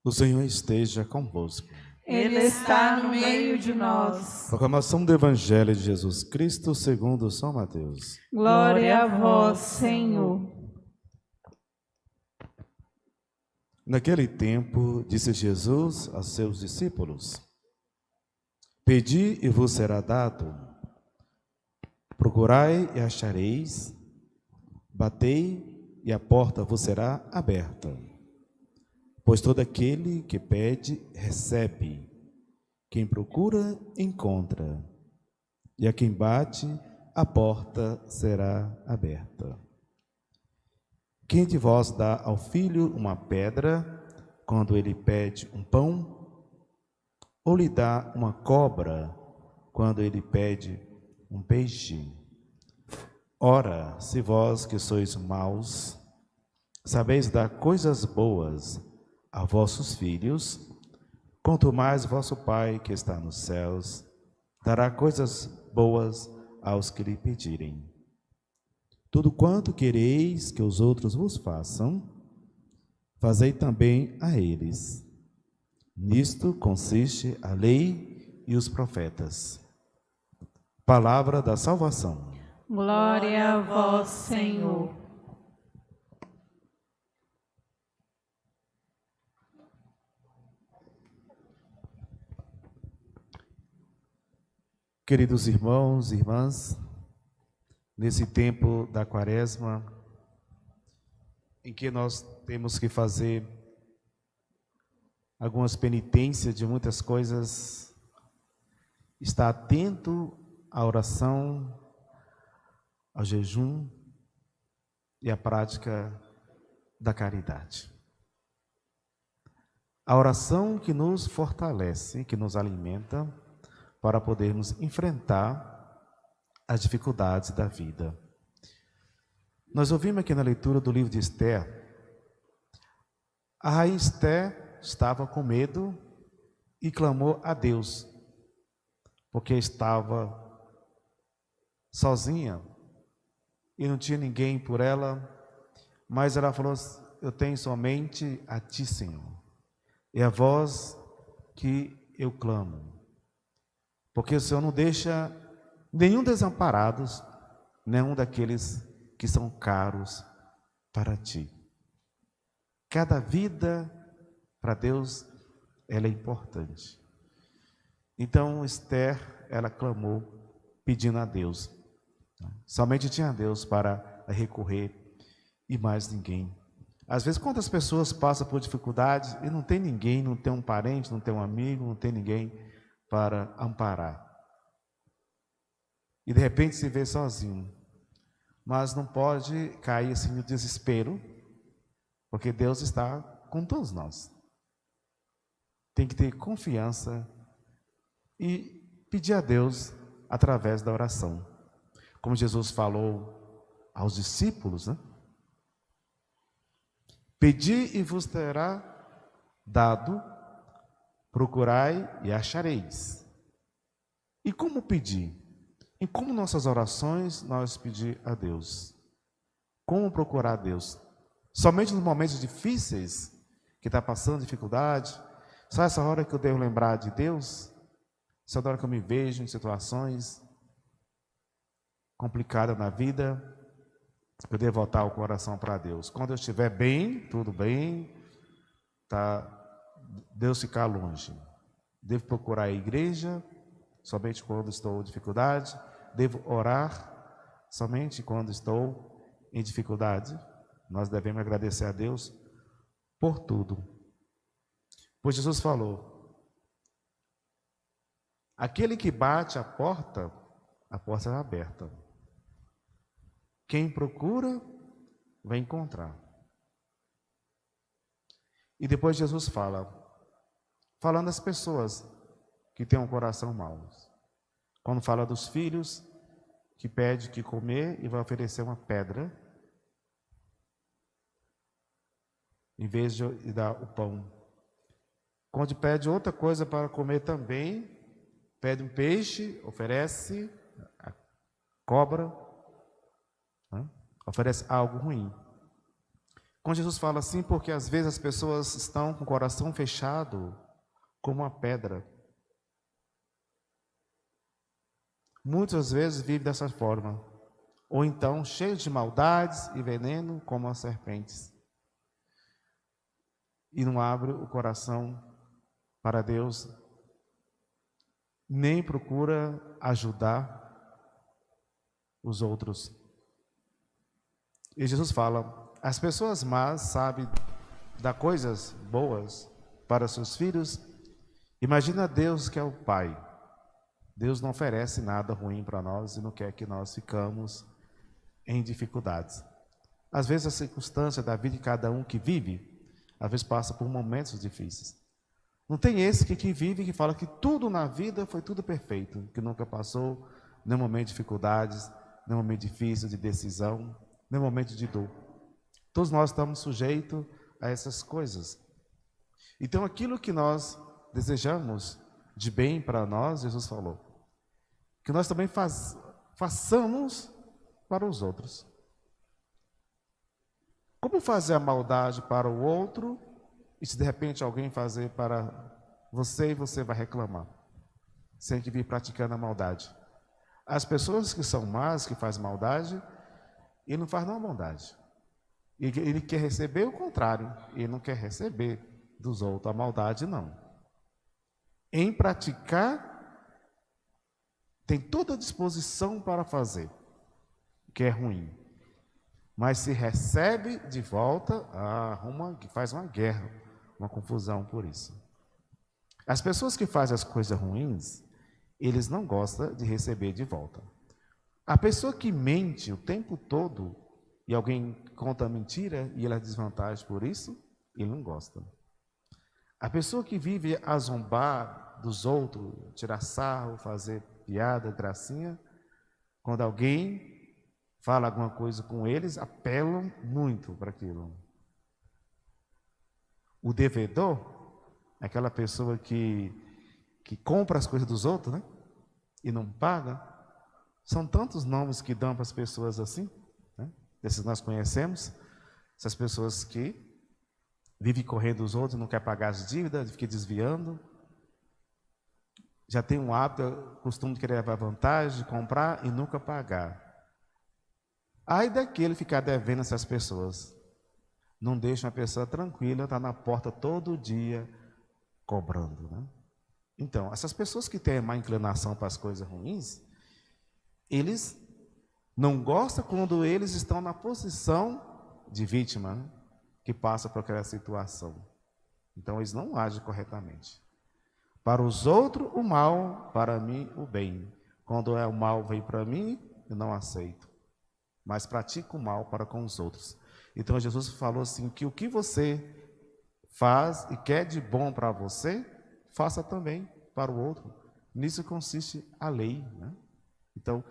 O Senhor esteja convosco. Ele está no meio de nós. Proclamação do Evangelho de Jesus Cristo segundo São Mateus. Glória a vós, Senhor. Naquele tempo, disse Jesus a seus discípulos: Pedi e vos será dado, procurai e achareis, batei e a porta vos será aberta. Pois todo aquele que pede, recebe, quem procura, encontra, e a quem bate, a porta será aberta. Quem de vós dá ao filho uma pedra, quando ele pede um pão? Ou lhe dá uma cobra, quando ele pede um peixe? Ora, se vós que sois maus, sabeis dar coisas boas a vossos filhos, quanto mais vosso Pai que está nos céus dará coisas boas aos que lhe pedirem. Tudo quanto quereis que os outros vos façam, fazei também a eles. Nisto consiste a lei e os profetas. Palavra da salvação. Glória a vós, Senhor. Queridos irmãos e irmãs, nesse tempo da Quaresma, em que nós temos que fazer algumas penitências de muitas coisas, estar atento à oração, ao jejum e à prática da caridade. A oração que nos fortalece, que nos alimenta, para podermos enfrentar as dificuldades da vida. Nós ouvimos aqui na leitura do livro de Esther, a rainha Esther estava com medo e clamou a Deus, porque estava sozinha e não tinha ninguém por ela, mas ela falou: eu tenho somente a Ti, Senhor, é a voz que eu clamo. Porque o Senhor não deixa nenhum desamparado, nenhum daqueles que são caros para Ti. Cada vida para Deus, ela é importante. Então Esther, ela clamou pedindo a Deus. Somente tinha Deus para recorrer e mais ninguém. Às vezes, quantas pessoas passam por dificuldades e não tem ninguém, não tem um parente, não tem um amigo, não tem ninguém para amparar. E de repente se vê sozinho. Mas não pode cair assim no desespero, porque Deus está com todos nós. Tem que ter confiança e pedir a Deus através da oração. Como Jesus falou aos discípulos, né? Pedi e vos será dado, procurai e achareis. E como pedir? E como nossas orações nós pedir a Deus? Como procurar a Deus? Somente nos momentos difíceis, que está passando dificuldade? Só essa hora que eu devo lembrar de Deus? Essa hora que eu me vejo em situações complicadas na vida, eu devo voltar o coração para Deus. Quando eu estiver bem, tudo bem, tá? Deus ficar longe. Devo procurar a igreja somente quando estou em dificuldade. Devo orar somente quando estou em dificuldade. Nós devemos agradecer a Deus por tudo. Pois Jesus falou: aquele que bate a porta é aberta. Quem procura, vai encontrar. E depois Jesus falando às pessoas que têm um coração mau. Quando fala dos filhos que pede que comer e vai oferecer uma pedra, em vez de dar o pão. Quando pede outra coisa para comer também, pede um peixe, oferece a cobra, né? Oferece algo ruim. Quando Jesus fala assim, porque às vezes as pessoas estão com o coração fechado como uma pedra. Muitas vezes vivem dessa forma. Ou então cheios de maldades e veneno como as serpentes. E não abre o coração para Deus, nem procura ajudar os outros. E Jesus fala, as pessoas más sabem dar coisas boas para seus filhos. Imagina Deus que é o Pai. Deus não oferece nada ruim para nós e não quer que nós ficamos em dificuldades. Às vezes a circunstância da vida de cada um que vive, às vezes passa por momentos difíceis. Não tem esse que vive, que fala que tudo na vida foi tudo perfeito, que nunca passou nenhum momento de dificuldades, nenhum momento difícil de decisão, nenhum momento de dor. Todos nós estamos sujeitos a essas coisas. Então aquilo que nós desejamos de bem para nós, Jesus falou, que nós também façamos para os outros. Como fazer a maldade para o outro e se de repente alguém fazer para você e você vai reclamar, sem que vir praticando a maldade? As pessoas que são más, que fazem maldade, ele não faz nenhuma maldade. Ele quer receber o contrário, ele não quer receber dos outros a maldade, não. Em praticar, tem toda a disposição para fazer, que é ruim. Mas se recebe de volta, faz uma guerra, uma confusão por isso. As pessoas que fazem as coisas ruins, eles não gostam de receber de volta. A pessoa que mente o tempo todo, e alguém conta mentira e ela é desvantagem por isso, ele não gosta. A pessoa que vive a zombar dos outros, tirar sarro, fazer piada, gracinha, quando alguém fala alguma coisa com eles, apelam muito para aquilo. O devedor é aquela pessoa que compra as coisas dos outros, né? E não paga. São tantos nomes que dão para as pessoas assim, né? Esses nós conhecemos. Essas pessoas que vivem correndo dos outros, não quer pagar as dívidas, fica desviando. Já tem um hábito, costume de querer levar vantagem, comprar e nunca pagar. Ai daquele ficar devendo essas pessoas. Não deixa uma pessoa tranquila, está na porta todo dia cobrando, né? Então, essas pessoas que têm má inclinação para as coisas ruins, eles não gostam quando eles estão na posição de vítima, né? Que passa por aquela situação. Então, eles não agem corretamente. Para os outros, o mal, para mim, o bem. Quando o mal vem para mim, eu não aceito. Mas pratico o mal para com os outros. Então Jesus falou assim, que o que você faz e quer de bom para você, faça também para o outro. Nisso consiste a lei, né? Então,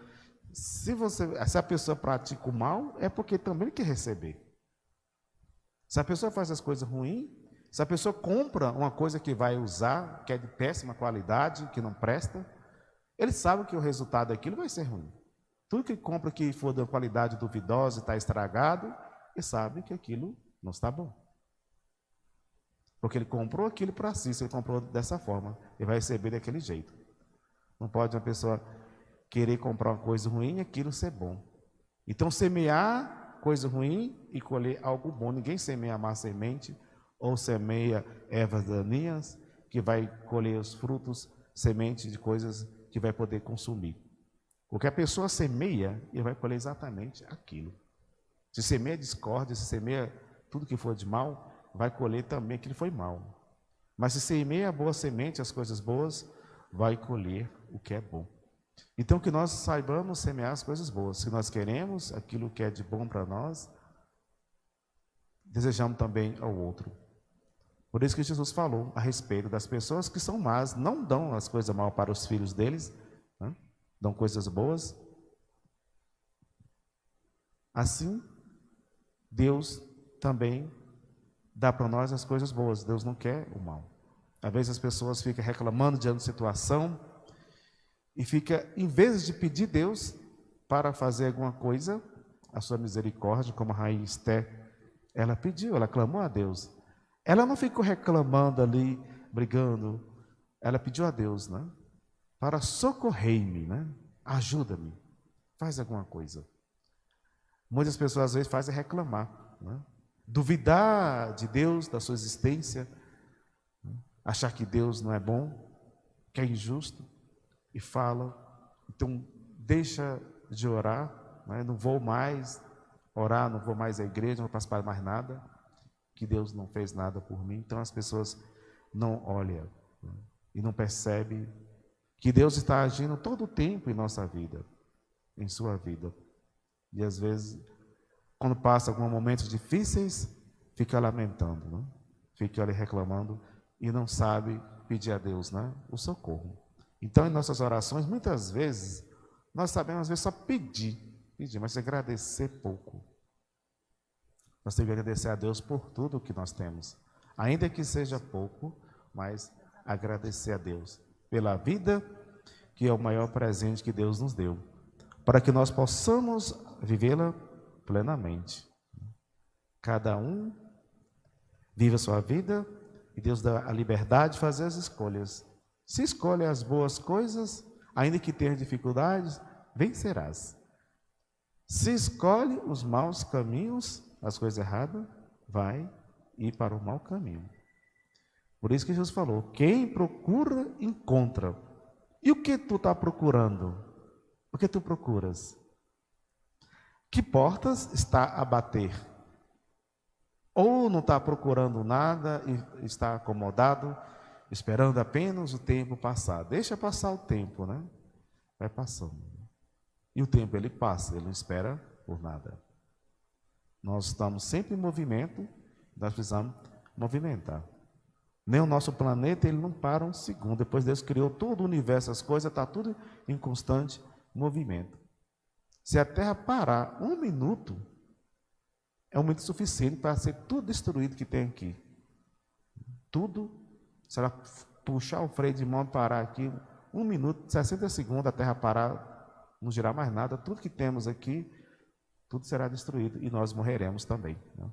se a pessoa pratica o mal, é porque também quer receber. Se a pessoa faz as coisas ruins, se a pessoa compra uma coisa que vai usar, que é de péssima qualidade, que não presta, ele sabe que o resultado daquilo vai ser ruim. Tudo que compra que for de qualidade duvidosa e está estragado, ele sabe que aquilo não está bom. Porque ele comprou aquilo para si, se ele comprou dessa forma, ele vai receber daquele jeito. Não pode uma pessoa querer comprar uma coisa ruim e aquilo ser bom. Então, semear coisa ruim e colher algo bom. Ninguém semeia má semente ou semeia ervas daninhas que vai colher os frutos, sementes de coisas que vai poder consumir. O que a pessoa semeia, ele vai colher exatamente aquilo. Se semeia discórdia, se semeia tudo que for de mal, vai colher também aquilo que foi mal. Mas se semeia a boa semente, as coisas boas, vai colher o que é bom. Então que nós saibamos semear as coisas boas. Se nós queremos aquilo que é de bom para nós, desejamos também ao outro. Por isso que Jesus falou a respeito das pessoas que são más, não dão as coisas mal para os filhos deles, né? Dão coisas boas. Assim, Deus também dá para nós as coisas boas. Deus não quer o mal. Às vezes as pessoas ficam reclamando diante da situação e fica, em vez de pedir Deus para fazer alguma coisa, a sua misericórdia, como a rainha Esther Ela pediu, ela clamou a Deus. Ela não ficou reclamando ali, brigando. Ela pediu a Deus, né? Para socorrer-me, né? Ajuda-me, faz alguma coisa. Muitas pessoas às vezes fazem reclamar, né? Duvidar de Deus, da sua existência, né? Achar que Deus não é bom, que é injusto, e fala, então deixa de orar, né? Não vou mais orar, não vou mais à igreja, não vou participar mais nada, que Deus não fez nada por mim. Então as pessoas não olham, né? E não percebem que Deus está agindo todo o tempo em nossa vida, em sua vida. E às vezes, quando passa alguns momentos difíceis, fica lamentando, né? Fica ali reclamando e não sabe pedir a Deus, né? O socorro. Então, em nossas orações, muitas vezes, nós sabemos às vezes só pedir, mas agradecer pouco. Nós temos que agradecer a Deus por tudo que nós temos, ainda que seja pouco, mas agradecer a Deus pela vida, que é o maior presente que Deus nos deu, para que nós possamos vivê-la plenamente. Cada um vive a sua vida e Deus dá a liberdade de fazer as escolhas. Se escolhe as boas coisas, ainda que tenha dificuldades, vencerás. Se escolhe os maus caminhos, as coisas erradas, vai ir para o mau caminho. Por isso que Jesus falou, quem procura, encontra. E o que tu está procurando? O que tu procuras? Que portas está a bater? Ou não está procurando nada e está acomodado, esperando apenas o tempo passar. Deixa passar o tempo, né? Vai passando. E o tempo ele passa, ele não espera por nada. Nós estamos sempre em movimento, nós precisamos movimentar. Nem o nosso planeta, ele não para um segundo. Depois Deus criou todo o universo, as coisas, está tudo em constante movimento. Se a Terra parar um minuto, é um minuto suficiente para ser tudo destruído que tem aqui. Tudo, se ela puxar o freio de mão e parar aqui, 1 minuto, 60 segundos, a Terra parar, não girar mais nada, tudo que temos aqui, tudo será destruído e nós morreremos também, né?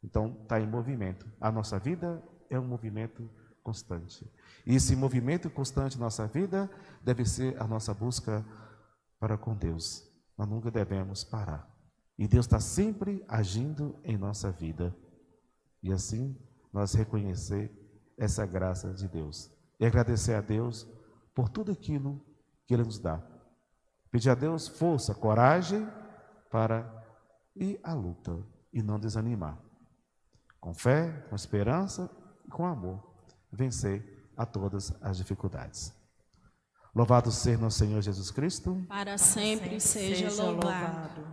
Então, está em movimento. A nossa vida é um movimento constante. E esse movimento constante na nossa vida deve ser a nossa busca para com Deus. Nós nunca devemos parar. E Deus está sempre agindo em nossa vida. E assim, nós reconhecer essa graça de Deus. E agradecer a Deus por tudo aquilo que Ele nos dá. Pedir a Deus força, coragem para ir à luta e não desanimar. Com fé, com esperança e com amor, vencer a todas as dificuldades. Louvado seja nosso Senhor Jesus Cristo. Para sempre seja louvado.